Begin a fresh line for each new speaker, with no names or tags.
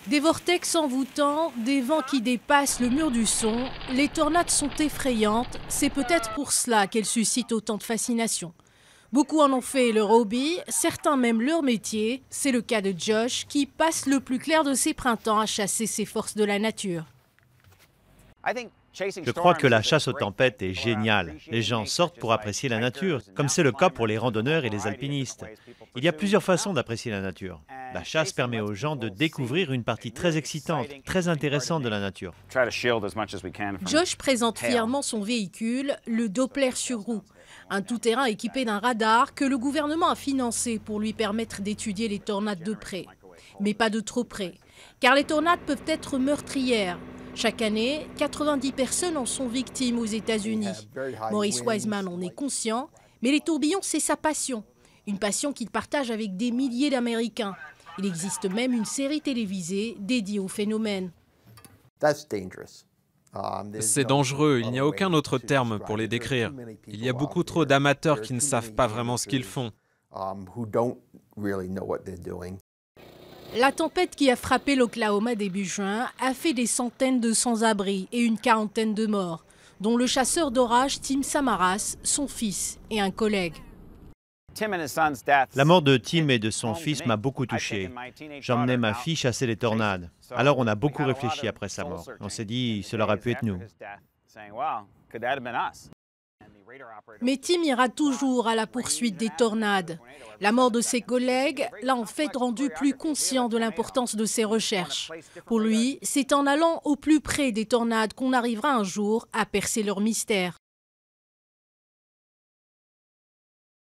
Des vortex envoûtants, des vents qui dépassent le mur du son, les tornades sont effrayantes, c'est peut-être pour cela qu'elles suscitent autant de fascination. Beaucoup en ont fait leur hobby, certains même leur métier. C'est le cas de Josh qui passe le plus clair de ses printemps à chasser ces forces de la nature.
Je crois que la chasse aux tempêtes est géniale. Les gens sortent pour apprécier la nature, comme c'est le cas pour les randonneurs et les alpinistes. Il y a plusieurs façons d'apprécier la nature. La chasse permet aux gens de découvrir une partie très excitante, très intéressante de la nature.
Josh présente fièrement son véhicule, le Doppler sur roue. Un tout-terrain équipé d'un radar que le gouvernement a financé pour lui permettre d'étudier les tornades de près. Mais pas de trop près, car les tornades peuvent être meurtrières. Chaque année, 90 personnes en sont victimes aux États-Unis. Maurice Wiseman en est conscient, mais les tourbillons, c'est sa passion. Une passion qu'il partage avec des milliers d'Américains. Il existe même une série télévisée dédiée au phénomène.
C'est dangereux, il n'y a aucun autre terme pour les décrire. Il y a beaucoup trop d'amateurs qui ne savent pas vraiment ce qu'ils font.
La tempête qui a frappé l'Oklahoma début juin a fait des centaines de sans-abri et une quarantaine de morts, dont le chasseur d'orage Tim Samaras, son fils et un collègue.
La mort de Tim et de son fils m'a beaucoup touché. J'emmenais ma fille chasser les tornades. Alors on a beaucoup réfléchi après sa mort. On s'est dit, cela aurait pu être nous.
Mais Tim ira toujours à la poursuite des tornades. La mort de ses collègues l'a en fait rendu plus conscient de l'importance de ses recherches. Pour lui, c'est en allant au plus près des tornades qu'on arrivera un jour à percer leur mystère.